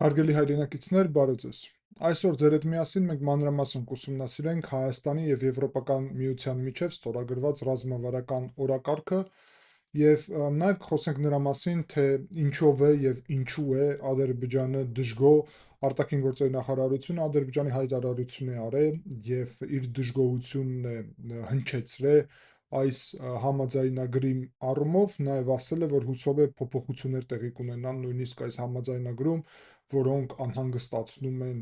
Հարգելի հայրենակիցներ, բարև ձեզ։ Այսօր ձեր հետ միասին մենք մանրամասն կուսումնասիրենք Հայաստանի եւ Եվրոպական միության միջև ստորագրված ռազմավարական օրակարգը եւ նաեւ կխոսենք նրա մասին, թե ինչով է եւ ինչու է Ադրբեջանը դժգոհ արտաքին գործերի նախարարությունը Ադրբեջանի հայտարարություն է արել եւ իր դժգոհությունն է հնչեցրել այս համաձայնագրի առումով, նաեւ ասել է, որ հուսով է փոփոխություններ տեղի կունենան նույնիսկ այս համաձայնագրում, որոնք անհանգստացնում են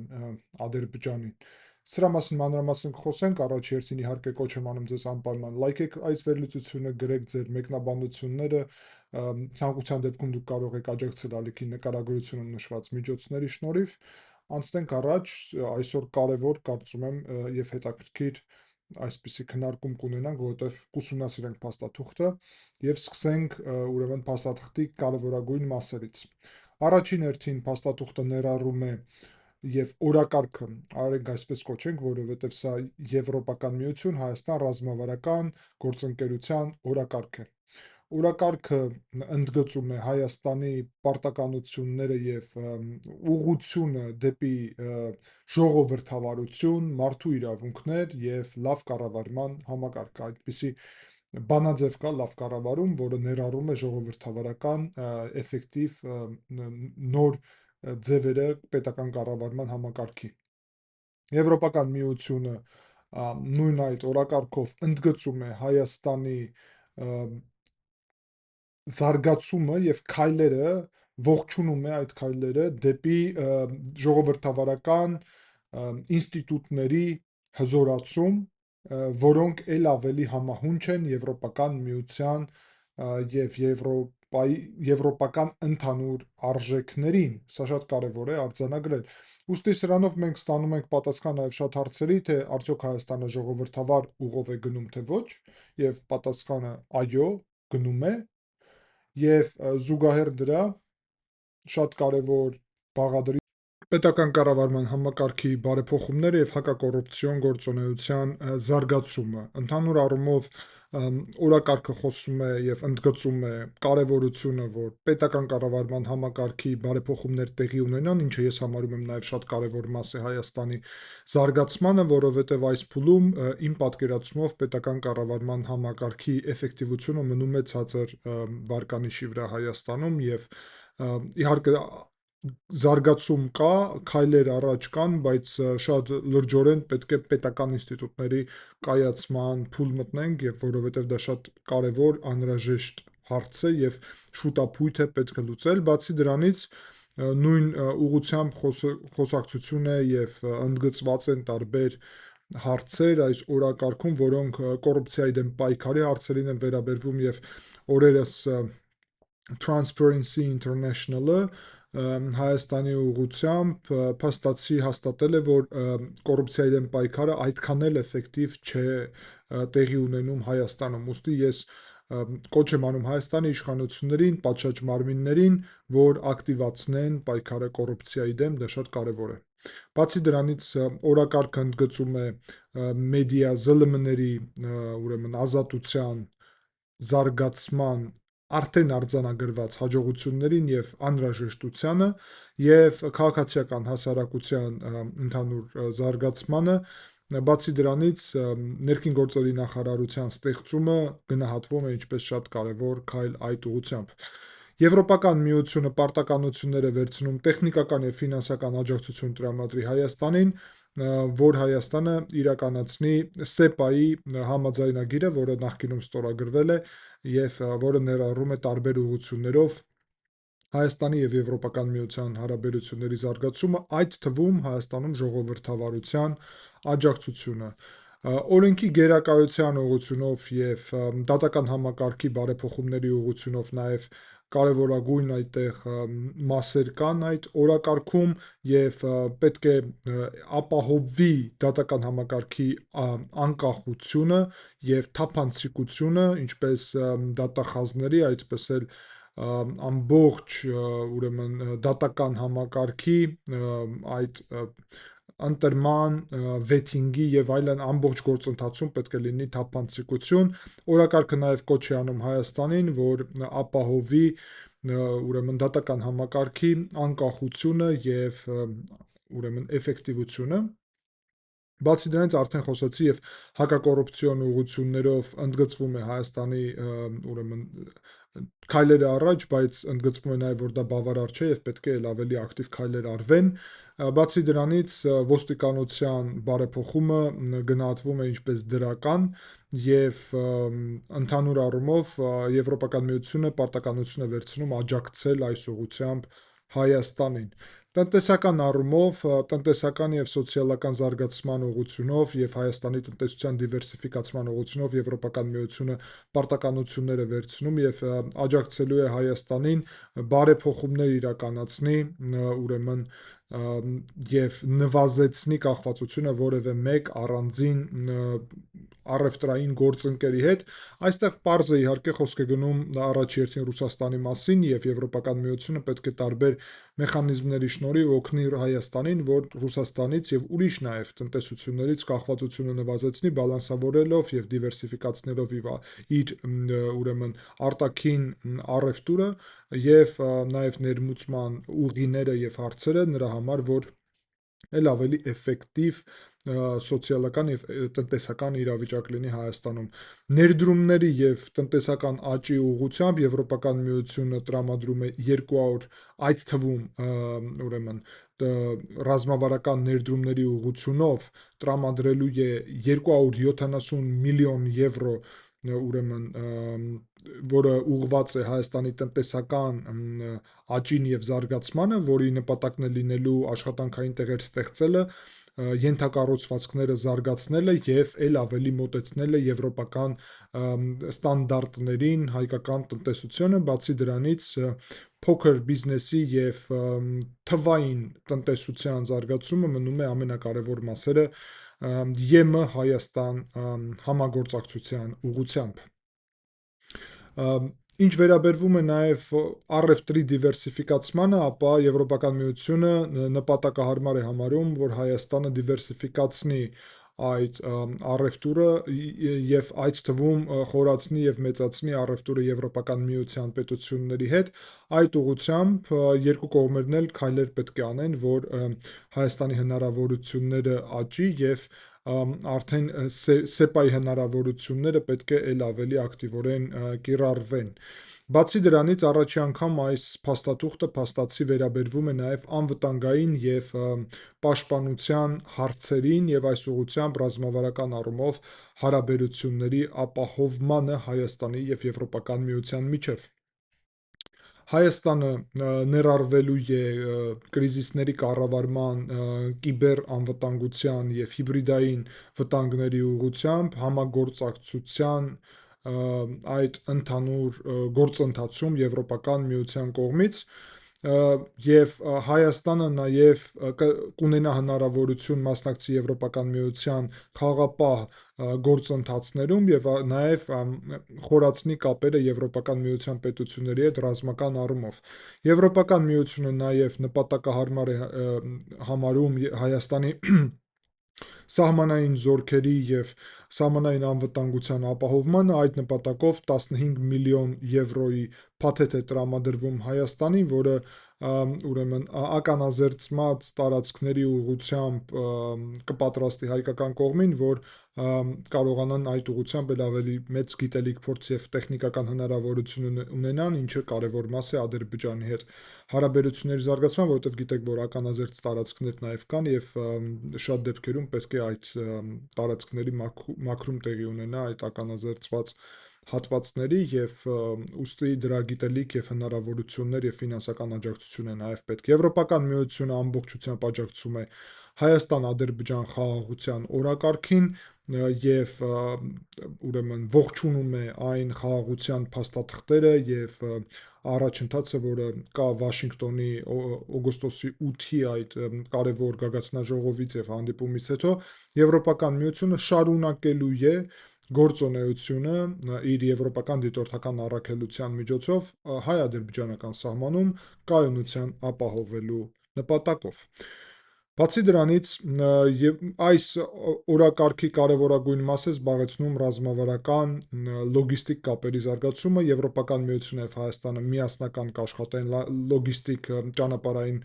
Ադրբեջանին։ Սրա մասին մանրամասն կխոսենք, առաջ երթին իհարկե կոչ եմ անում ձեզ անպայման լայքեք այս վերլուծությունը, գրեք ձեր մեկնաբանությունները, ցանկության դեպքում դուք կարող եք աջակցել ալիքի նկարագրությունում նշված միջոցների շնորհիվ։ Անցնենք առաջ, այսօր կարևոր, կարծում եմ, եւ հետաքրքիր այսպիսի քննարկում կունենանք, որովհետև կուսումնասիրենք փաստաթուղթը եւ սկսենք ուրեմն փաստաթղթի կարևորագույն մասերից։ Առաջին հերթին փաստաթուղթը ներառում է եւ օրակարգը, արեք այսպես կոչենք, որովհետև սա Եվրոպական միություն, Հայաստան ռազմավարական գործընկերության օրակարգ է։ Օրակարգը ընդգծում է Հայաստանի պարտականությունները եւ ուղղությունը դեպի ժողովրդավարություն, մարդու իրավունքներ եւ լավ կառավարման համակարգ, այդպիսի բանաձև կա լավ կառավարում, որը ներառում է ժողովրդավարական էֆեկտիվ նոր ձևերը պետական կառավարման համակարգի։ Եվրոպական միությունը նույն այդ օրակարգով ընդգծում է Հայաստանի զարգացումը եւ քայլերը, ողջունում է այդ քայլերը դեպի ժողովրդավարական ինստիտուտների հզորացում, որոնք ել ավելի համահունչ են Եվրոպական միության եւ եվրոպական ընդհանուր արժեքներին։ Սա շատ կարևոր է արձանագրել։ Ուստի սրանով մենք ստանում ենք պատասխան նաև շատ հարցերի, թե արդյոք Հայաստանը ժողովրդավար ուղով է գնում, թե ոչ, եւ պատասխանը այո, գնում է, եւ զուգահեռ դրա շատ կարևոր բաղադրիչ պետական կառավարման համակարգի բարեփոխումները եւ հակակոռուպցիոն գործունեության զարգացումը։ Ընդհանուր առումով օրակարգը խոսում է եւ ընդգծում է կարևորությունը, որ պետական կառավարման համակարգի բարեփոխումներ տեղի ունենան, ինչը ես համարում եմ նաեւ շատ կարևոր մաս է Հայաստանի զարգացմանը, որովհետեւ այս փուլում իմ պատկերացումով պետական կառավարման համակարգի էֆեկտիվությունը մնում է ցածր վարկանիշի վրա Հայաստանում եւ իհարկե զարգացում կա, քայլեր առաջ կան, բայց շատ լրջորեն պետք է պետական ինստիտուտների կայացման փուլ մտնենք, եւ որովհետեւ դա շատ կարևոր, անհրաժեշտ հարց է եւ շուտապույտ է պետք է լուծել։ Բացի դրանից նույն ուղղությամբ խոսակցություն է եւ ընդգծված են տարբեր հարցեր այս օրակարգում, որոնք կոռուպցիայի դեմ պայքարի հարցերին են վերաբերվում եւ օրերս Transparency International-ը Հայաստանի ուղղությամբ փաստացի հաստատել է, որ կոռուպցիայի դեմ պայքարը այդքան էլ էֆեկտիվ չէ տեղի ունենում Հայաստանում։ Ուստի ես կոչ եմ անում Հայաստանի իշխանություններին, պատշաճ մարմիններին, որ ակտիվացնեն պայքարը կոռուպցիայի դեմ, դա շատ կարևոր է։ Բացի դրանից օրակարգը ընդգծում է մեդիա ԶԼՄ-ների ուրեմն ազատության զարգացման արդեն արձանագրված հաջողություններին եւ անհրաժեշտությանը եւ քաղաքացիական հասարակության ընդհանուր զարգացմանը։ Բացի դրանից ներքին գործերի նախարարության ստեղծումը գնահատվում է ինչպես շատ կարևոր քայլ այդ ուղղությամբ։ Եվրոպական միությունը պարտականություններ է վերցնում տեխնիկական եւ ֆինանսական աջակցություն տրամադրի Հայաստանին, որ Հայաստանը իրականացնի SEPA-ի համաձայնագիրը, որը նախկինում ստորագրվել է եւ որը ներառում է տարբեր ուղղություններով Հայաստանի եւ Եվրոպական միության հարաբերությունների զարգացումը, այդ թվում Հայաստանում ժողովրդավարության աջակցությունը։ Օրենքի գերակայության ուղղությունով եւ դատական համակարգի բարեփոխումների ուղղությունով նաեւ կարևորագույն այդտեղ մասեր կան այդ օրակարգում եւ պետք է ապահովվի դատական համակարգի անկախությունը եւ թափանցիկությունը, ինչպես դատախազների, այդպես էլ ամբողջ ուրեմն դատական համակարգի այդ ընտրման, վեթինգի եւ այլն ամբողջ գործընթացում պետք է լինի թափանցիկություն։ Օրակարգը նաեւ կոչ է անում Հայաստանին, որ ապահովի ուրեմն դատական համակարգի անկախությունը եւ ուրեմն էֆեկտիվությունը։ Բացի դրանից արդեն խոսեցի եւ հակակոռուպցիոն ուղղություններով ընդգծվում է Հայաստանի ուրեմն քայլերը առաջ, բայց ընդգծվում է նաեւ որ դա բավարար չէ եւ պետք է ել ավելի ակտիվ քայլեր արվեն։ Բացի դրանից ոստիկանության բարեփոխումը գնահատվում է ինչպես դրական եւ ընդհանուր առումով Եվրոպական միությունը պարտականություն է վերցնում աջակցել այս ուղղությամբ Հայաստանին։ Տնտեսական առումով, տնտեսական եւ սոցիալական զարգացման ուղղությունով եւ Հայաստանի տնտեսության դիվերսիֆիկացման ուղղությունով Եվրոպական միությունը պարտականություններ է վերցնում եւ աջակցելու է Հայաստանին բարեփոխումներ իրականացնի, ուրեմն եւ նվազեցնի կախվածությունը որևէ մեկ առանձին առևտրային գործընկերի հետ։ Այստեղ պարզ է իհարկե խոսք է գնում առաջ երթին Ռուսաստանի մասին եւ Եվրոպական միությունը պետք է տարբեր մեխանիզմների շնորհիվ օգնի Հայաստանին, որ Ռուսաստանից եւ ուրիշ նաեւ տնտեսություններից կախվածությունը նվազեցնի, բալանսավորելով եւ դիվերսիֆիկացնելով իր ուրեմն արտաքին առևտուրը եւ նաեւ ներմուծման ուղիները եւ հարցերը նրա համար, որ ել ավելի էֆեկտիվ սոցիալական եւ տնտեսական իրավիճակ լինի Հայաստանում։ Ներդրումների եւ տնտեսական աճի ուղղությամբ Եվրոպական միությունը տրամադրում է 200, այդ թվում ուրեմն ռազմավարական ներդրումների ուղղությունով տրամադրելու է 270 միլիոն եվրո, ուրեմն որը ուղղված է Հայաստանի տնտեսական աճին եւ զարգացմանը, որի նպատակն է լինելու աշխատանքային տեղեր ստեղծելը, ենթակառուցվածքները զարգացնելը եւ ել ավելի մոտեցնելը եվրոպական ստանդարտներին հայկական տնտեսությունը, բացի դրանից փոքր բիզնեսի եւ թվային տնտեսության զարգացումը մնում է ամենակարևոր մասերը ԵՄ Հայաստան համագործակցության ուղղությամբ։ Ինչ վերաբերվում է նաև առևտրի դիվերսիֆիկացմանը, ապա Եվրոպական միությունը նպատակահարմար է համարում, որ Հայաստանը դիվերսիֆիկացնի այդ առևտուրը եւ այդ թվում խորացնի եւ մեծացնի առևտուրը Եվրոպական միության պետությունների հետ։ Այդ ուղղությամբ երկու կողմերն էլ քայլեր պետք է անեն, որ Հայաստանի հնարավորությունները աճի եւ արդեն ՍԵՊԱ-ի հնարավորությունները պետք է ել ավելի ակտիվորեն կիրառվեն։ Բացի դրանից առաջի անգամ այս փաստաթուղթը փաստացի վերաբերվում է նաև անվտանգային եւ պաշտպանության հարցերին եւ այս ուղղությամբ ռազմավարական առումով հարաբերությունների ապահովմանը Հայաստանի եւ Եվրոպական միության միջև։ Հայաստանը ներառվելու է կրիզիսների կառավարման, կիբեր անվտանգության եւ հիբրիդային վտանգների ուղղությամբ համագործակցության այդ ընդհանուր գործընթացում Եվրոպական միության կողմից եւ Հայաստանը նաեւ կունենա հնարավորություն մասնակցի Եվրոպական միության խաղաղապահ գործընթացներում եւ նաեւ խորացնի կապերը Եվրոպական միության պետությունների հետ ռազմական առումով։ Եվրոպական միությունը նաեւ նպատակահարմար է համարում Հայաստանի սահմանային զորքերի եւ սահմանային անվտանգության ապահովմանը, այդ նպատակով 15 միլիոն եվրոյի փաթեթ է տրամադրվում Հայաստանին, որը ուրեմն ականազերծված տարածքների ուղղությամբ կպատրաստի հայկական կողմին, որ կարողանան այդ ուղղությամբ ավելի մեծ գիտելիք, փորձ եւ տեխնիկական հնարավորություն ունենան, ինչը կարևոր մաս է Ադրբեջանի հետ հարաբերությունների զարգացման, որովհետեւ գիտեք, որ ականազերծ տարածքներ նաեւ կան եւ շատ դեպքերում պետք է այդ տարածքների մաքրում տեղի ունենա այդ ականազերծված հատվածների եւ ուստի դրա գիտելիք եւ հնարավորություններ եւ ֆինանսական աջակցություն է նաեւ պետք։ Եվրոպական միությունը ամբողջությամբ աջակցում է Հայաստան-Ադրբեջան խաղաղության օրակարգին եւ ուրեմն ողջունում է այն խաղաղության փաստաթղթերը եւ առաջընթացը, որը կա Վաշինգտոնի օգոստոսի 8-ի այդ կարևոր գագաթնաժողովից եւ հանդիպումից հետո Եվրոպական միությունը շարունակելու է գործունեությունը իր եվրոպական դիտորդական առաքելության միջոցով հայ-ադրբեջանական սահմանում կայունության ապահովելու նպատակով։ Բացի դրանից, այս օրակարգի կարևորագույն մաս է զբաղեցնում ռազմավարական լոգիստիկ կապերի զարգացումը։ Եվրոպական միությունն եւ Հայաստանը միասնական կաշխատեն լոգիստիկ ճանապարհային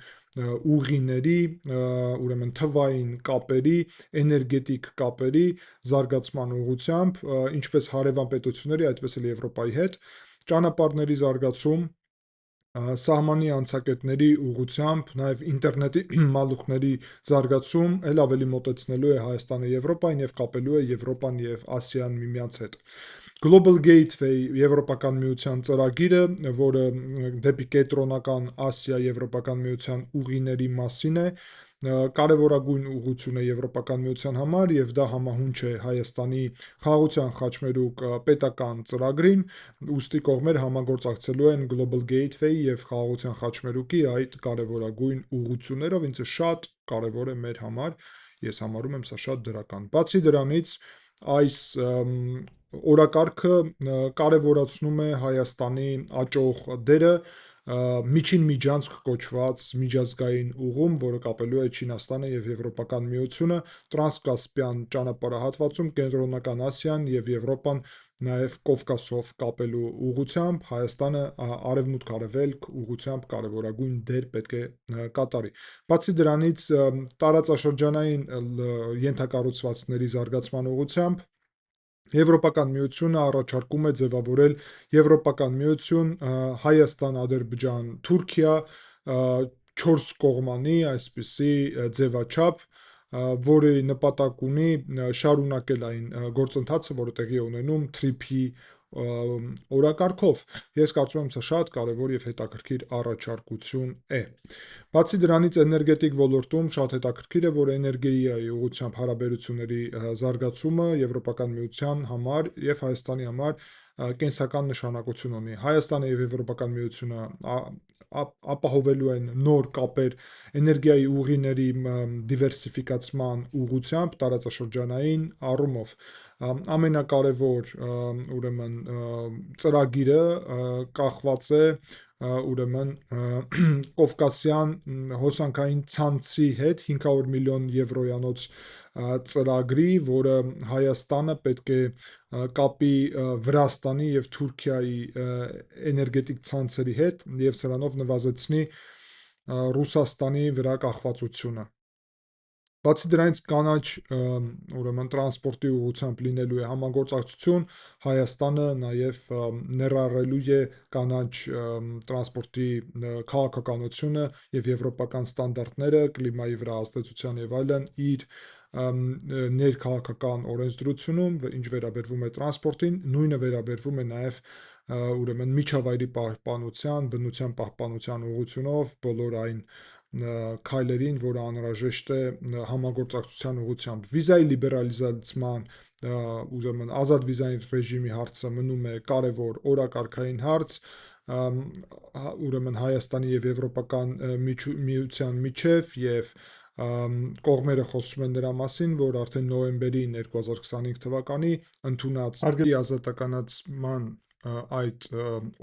ուղիների, ուրեմն թվային կապերի, էներգետիկ կապերի զարգացման ուղղությամբ, ինչպես հարևան պետությունների, այդպես էլ Եվրոպայի հետ, ճանապարհների զարգացում, սահմանի անցակետների ուղղությամբ, նաև ինտերնետի մալուխների զարգացում էլ ավելի մոտեցնելու է Հայաստանը Եվրոպային եւ կապելու է Եվրոպան եւ Ասիան միմյանց հետ։ Global Gateway Եվրոպական միության ծրագիրը, որը դեպի կենտրոնական Ասիա Եվրոպական միության ուղիների մասին է, կարևորագույն ուղղություն է Եվրոպական միության համար եւ դա համահունչ է Հայաստանի խաղաղության խաչմերուկ պետական ծրագրին, ուստի կողմերը համագործակցելու են Global Gateway եւ խաղաղության խաչմերուկի այդ կարևորագույն ուղղություններով, ինձ շատ կարևոր է մեր համար, ես համարում եմ սա շատ դրական։ Բացի դրանից, այս օրակարգը կարևորացնում է Հայաստանի աճող դերը միջին միջանցք կոչված միջազգային ուղում, որը կապելու է Չինաստանը եւ Եվրոպական միությունը, տրանսկասպյան ճանապարհահատվածում կենտրոնական Ասիան եւ Եվրոպան նաև Կովկասով կապելու ուղղությամբ Հայաստանը արևմուտք-արևելք ուղղությամբ կարևորագույն դեր պետք է կատարի։ Բացի դրանից, տարածաշրջանային ենթակառուցվածքների զարգացման ուղղությամբ Եվրոպական միությունը առաջարկում է ձևավորել Եվրոպական միություն, Հայաստան, Ադրբեջան, Թուրքիա 4 կողմանի այսպիսի ձևաչափ, որը նպատակ ունի շարունակել այն գործընթացը, որը տեղի է ունենում TRIP-ի օրակարգով։ Ես կարծում եմ, սա շատ կարևոր եւ հետաքրքիր առաջարկություն է։ Բացի դրանից, էներգետիկ ոլորտում շատ հետաքրքիր է, որ էներգիայի ուղղությամբ հարաբերությունների զարգացումը Եվրոպական միության համար եւ Հայաստանի համար կենսական նշանակություն ունի։ Հայաստանը եւ Եվրոպական միությունը ապահովելու են նոր կապեր էներգիայի ուղիների դիվերսիֆիկացման ուղղությամբ տարածաշրջանային առումով։ Ամենակարևոր ուրեմն ծրագիրը կախված է ուրեմն Կովկասյան հոսանքային ցանցի հետ 500 միլիոն եվրոյանոց ծրագրի, որը Հայաստանը պետք է կապի Վրաստանի եւ Թուրքիայի էներգետիկ ցանցերի հետ եւ սրանով նվազեցնի Ռուսաստանի վրա կախվածությունը։ Բացի դրանից կանաչ ուրեմն տրանսպորտի ուղղությամբ լինելու է համագործակցություն, Հայաստանը նաև ներառելու է կանաչ տրանսպորտի քաղաքականությունը եւ եվրոպական ստանդարտները, կլիմայի վրա ազդեցության եւ այլն իր ներքաղաքական օրենսդրությունում, ինչ վերաբերվում է տրանսպորտին, նույնը վերաբերվում է նաև ուրեմն միջավայրի պահպանության, բնության պահպանության ուղղությունով բոլոր այն քայլերին, որը անհրաժեշտ է համագործակցության ուղղությամբ։ Վիզայի լիբերալիզացման, ուրեմն ազատ վիզային ռեժիմի հարցը մնում է կարևոր օրակարգային հարց, ուրեմն Հայաստանի եւ Եվրոպական միության միջև եւ կողմերը խոսում են նրա մասին, որ արդեն նոյեմբերի 2025 թվականի ընդունած արգելի ազատականացման այդ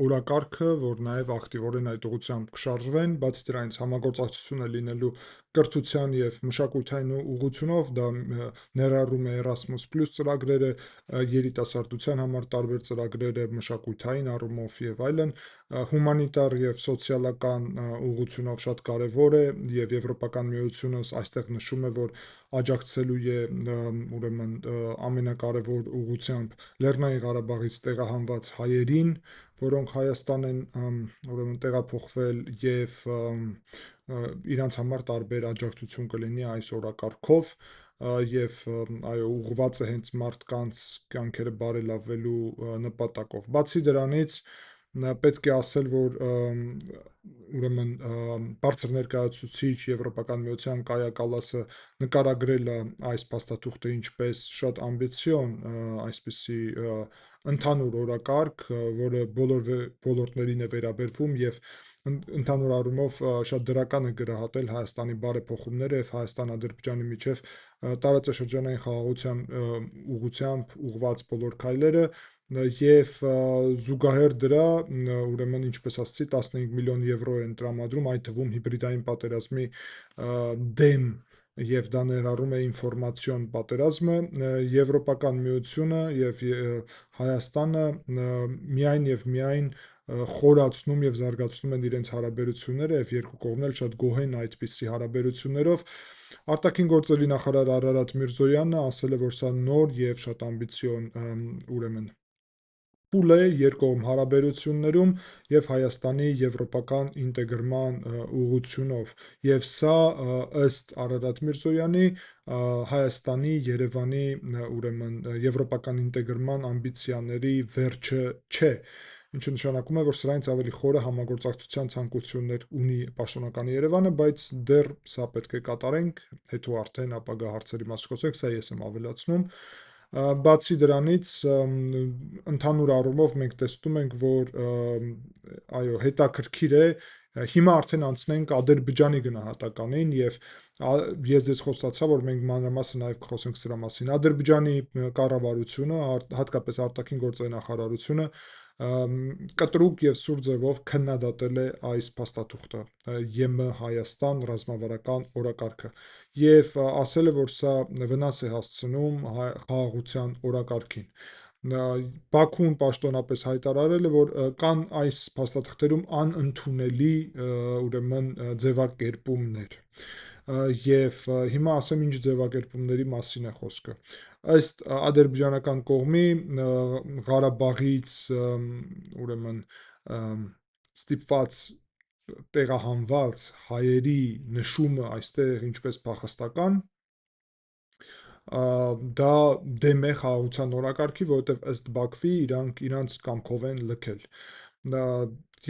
օրակարգը, որ նաև ակտիվորեն այդ ուղղությամբ կշարժվեն, բացի դրանից համագործակցությունը լինելու կրթության եւ մշակութային ուղղությունով, դա ներառում է Erasmus+ ծրագրերը, երիտասարդության համար տարբեր ծրագրերը մշակութային առումով եւ այլն, հումանիտար եւ սոցիալական ուղղությունով շատ կարեւոր է եւ Եվրոպական միությունը այստեղ նշում է, որ աջակցելու է ուրեմն ամենակարևոր ուղղությամբ Լեռնային Ղարաբաղից տեղահանված հայերին, որոնք Հայաստան են ուրեմն տեղափոխվել եւ իրանց համար տարբեր աջակցություն կլինի այս օրակարգով եւ այո ուղղված է հենց մարդկանց կյանքերը բարելավելու նպատակով։ Բացի դրանից պետք է ասել, որ ուրեմն բարձր ներկայացուցիչ Եվրոպական միության Կայա Կալասը նկարագրել է այս փաստաթուղթը ինչպես շատ ամբիցիոն այսպիսի ընդհանուր օրակարգ, որը բոլոր ոլորտներին է վերաբերվում եւ ընդհանուր առումով շատ դրական է գնահատել Հայաստանի բարեփոխումները եւ Հայաստան-Ադրբեջանի միջև տարածաշրջանային խաղաղության ուղղությամբ ուղղված բոլոր քայլերը եւ զուգահեռ դրա ուրեմն ինչպես ասացի 15 միլիոն եվրո են տրամադրում, այդ թվում հիբրիդային պատերազմի դեմ եւ դա ներառում է ինֆորմացիոն պատերազմը, Եվրոպական միությունը եւ Հայաստանը միայն եւ միայն խորացնում եւ զարգացնում են իրենց հարաբերությունները եւ երկու կողմն էլ շատ գոհ են այդպիսի հարաբերություններով։ Արտաքին գործերի նախարար Արարատ Միրզոյանը ասել է, որ սա նոր եւ շատ ամբիցիոն ուրեմն փուլ է երկկողմ հարաբերություններում եւ Հայաստանի եվրոպական ինտեգրման ուղղությունով եւ սա ըստ Արարատ Միրզոյանի Հայաստանի Երևանի ուրեմն եվրոպական ինտեգրման ամբիցիաների վերջը չէ, ինչը նշանակում է, որ սրանից ավելի խորը համագործակցության ցանկություններ ունի պաշտոնական Երևանը, բայց դեռ սա պետք է կատարենք, հետո արդեն ապագա հարցերի մասին խոսենք, սա ես եմ ավելացնում։ Բացի դրանից, ընդհանուր առումով մենք տեսնում ենք, որ այո, հետաքրքիր է, հիմա արդեն անցնենք Ադրբեջանի գնահատականին եւ ես ձեզ խոստացա, որ մենք մանրամասն նաև կխոսենք սրա մասին։ Ադրբեջանի կառավարությունը, հատկապես արտաքին գործերի նախարարությունը կտրուկ եւ սուր ձևով քննադատել է այս փաստաթուղթը ԵՄ Հայաստան ռազմավարական օրակարգը եւ ասել է, որ սա վնաս է հասցնում խաղաղության օրակարգին։ Բաքուն պաշտոնապես հայտարարել է, որ կան այս փաստաթղթերում անընդունելի ուրեմն ձևակերպումներ եւ հիմա ասեմ ինչ ձևակերպումների մասին է խոսքը։ Ըստ ադրբեջանական կողմի Ղարաբաղից ուրեմն ստիպված տեղահանված հայերի նշումը այստեղ ինչպես փախստական դա դեմ է խաղաղության օրակարգի, որովհետև ըստ Բաքվի իրանց կամքով են լքել։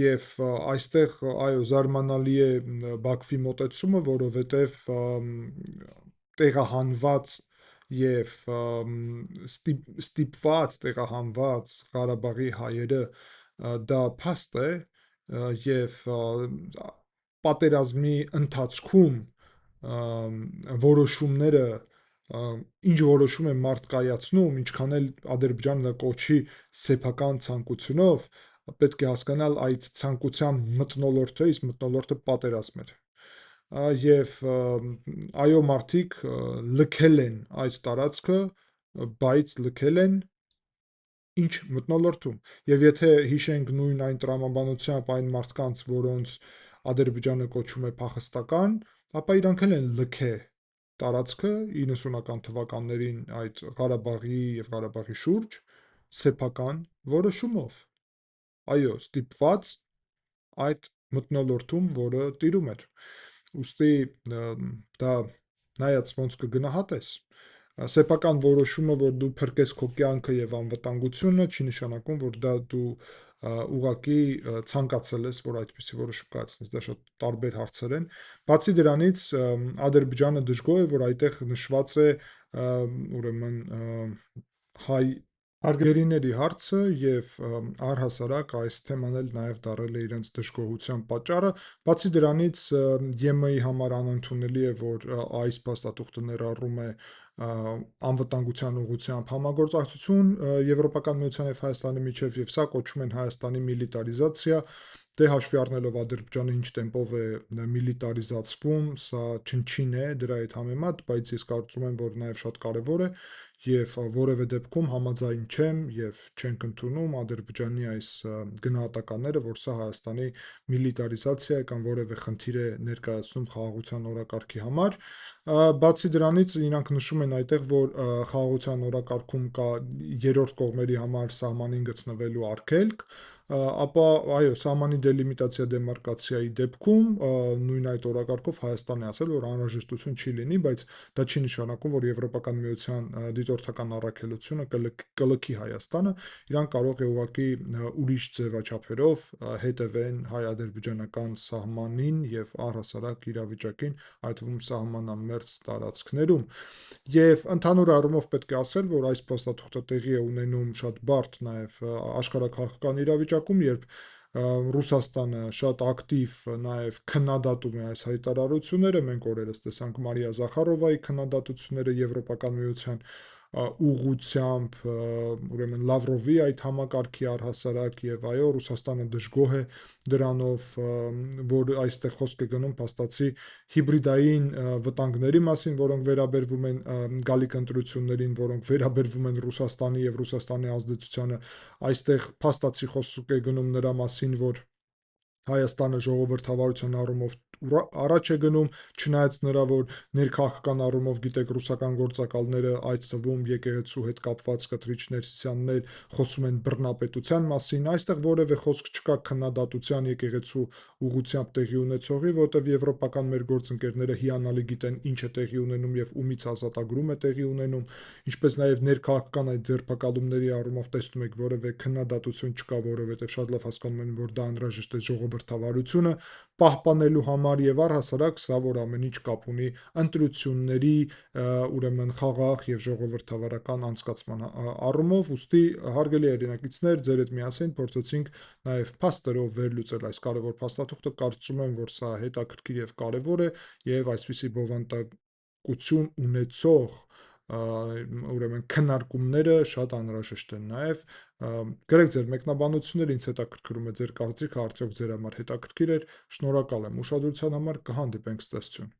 Եվ այստեղ այո զարմանալի է Բաքվի մոտեցումը, որովհետև տեղահանված եւ ստիպված տեղահանված Ղարաբաղի հայերը դա փաստ է եւ պատերազմի ընթացքում որոշումները ինչ որոշում է մարդ կայացնում, ինչքան էլ Ադրբեջանը կոչի սեփական ցանկությունով, պետք է հասկանալ այդ ցանկության մթնոլորտը, իսկ մթնոլորտը պատերազմ էր։ Եվ այո մարդիկ լքել են այդ տարածքը, բայց լքել են ինչ մթնոլորտում։ Եվ եթե հիշենք նույն այն տրամաբանությամբ այն մարդկանց, որոնց Ադրբեջանը կոչում է փախստական, ապա իրանք էլ են լքե տարածքը 90-ական թվականներին այդ Ղարաբաղի եւ Ղարաբաղի շուրջ սեփական որոշումով։ Այո, ստիպված այդ մթնոլորտում, որը տիրում էր։ Ուստի դա նայած ոնց կգնահատես։ Սեփական որոշումը, որ դու փրկես քո կյանքը եւ անվտանգությունը, չի նշանակում, որ դա դու ուղղակի ցանկացել ես, որ այդպիսի որոշում կայացնես, դա շատ տարբեր հարցեր են։ Բացի դրանից, Ադրբեջանը դժգոհ է, որ այդտեղ նշված է ուրեմն հայ արգերիների հարցը եւ առհասարակ այս թեման էլ նաեւ դարել է իրենց դժգոհության պատճառը։ Բացի դրանից ԵՄ-ի համար անընդունելի է, որ այս փաստաթուղթը ներառում է անվտանգության ուղղությամբ համագործակցություն Եվրոպական միության եւ Հայաստանի միջև եւ սա կոչում են Հայաստանի միլիտարիզացիա, դե հաշվի առնելով Ադրբեջանը ինչ տեմպով է միլիտարիզացվում, սա չնչին է դրա հետ համեմատ, բայց ես կարծում եմ, որ նաեւ շատ կարեւոր է եւ որևէ դեպքում համաձայն չեմ եւ չենք ընդունում Ադրբեջանի այս գնահատականները, որ սա Հայաստանի միլիտարիզացիա է կամ որևէ խնդիր է ներկայացնում խաղաղության օրակարգի համար։ Բացի դրանից իրանք նշում են այդտեղ, որ խաղաղության օրակարգում կա երրորդ կողմերի համար սահմանին գտնվելու արգելք, ապա այո, սահմանի դելիմիտացիա դեմարկացիայի դեպքում նույն այդ օրակարգով Հայաստանը ասել, որ անհրաժեշտություն չի լինի, բայց դա չի նշանակում, որ Եվրոպական միության դիտորդական առաքելությունը կլքի Հայաստանը, իրանք կարող է ուղղակի ուրիշ ձևաչափերով հետևեն հայ-ադրբեջանական սահմանին եւ առհասարակ իրավիճակին, այդ թվում սահմանամերձ տարածքներում։ Եվ ընդհանուր առումով պետք է ասել, որ այս փաստաթուղթը տեղի է ունենում շատ բարդ նաեւ աշխարհաքաղաքական իրավիճակում, երբ Ռուսաստանը շատ ակտիվ նաև քննադատում է այս հայտարարությունները, մենք օրերս տեսանք Մարիա Զախարովայի քննադատությունները Եվրոպական միության ուղղությամբ, ուրեմն Լավրովի այդ համակարգի առհասարակ, եւ այո, Ռուսաստանը դժգոհ է դրանով, որ այստեղ խոսք է գնում փաստացի հիբրիդային վտանգների մասին, որոնք վերաբերվում են գալիք ընտրություններին, որոնք վերաբերվում են Ռուսաստանի եւ Ռուսաստանի ազդեցությանը, այստեղ փաստացի խոսք է գնում նրա մասին, որ Հայաստանը ժողովրդավարության առումով առաջ է գնում, չնայած նրա, որ ներքաղաքական առումով, գիտեք, ռուսական գործակալները, այդ թվում եկեղեցու հետ կապված Կթրիչ Սիսյանն էլ խոսում են բռնապետության մասին, այստեղ որևէ խոսք չկա քննադատության եկեղեցու ուղղությամբ տեղի ունեցողի, որտեղ եվրոպական մեր գործընկերները հիանալի գիտեն ինչ է տեղի ունենում եւ ումից ազատագրում է տեղի ունենում, ինչպես նաեւ ներքաղաքական այդ ձերբակալումների առումով տեսնում եք որևէ քննադատություն չկա, որովհետեւ շատ լավ հասկանում են, որ դա անհրաժեշտ է ժողովրդավարությունը պահպանելու համար եւ առհասարակ սա, որ ամեն ինչ կապ ունի ընտրությունների, ուրեմն խաղաղ եւ ժողովրդավարական անցկացման առումով, ուստի հարգելի հայրենակիցներ, ձեր հետ միասին փորձեցինք նաեւ փաստերով վերլուծել այս կարևոր փաստաթուղթը, կարծում եմ, որ սա հետաքրքիր եւ կարևոր է եւ այսպիսի բովանդակություն ունեցող ուրեմն քննարկումները շատ անհրաժեշտ են նաեւ, գրեք ձեր մեկնաբանությունները, ինձ հետաքրքրում է ձեր կարծիքը, արդյոք ձեր համար հետաքրքիր էր, շնորհակալ եմ ուշադրության համար, կհանդիպենք, ցտեսություն։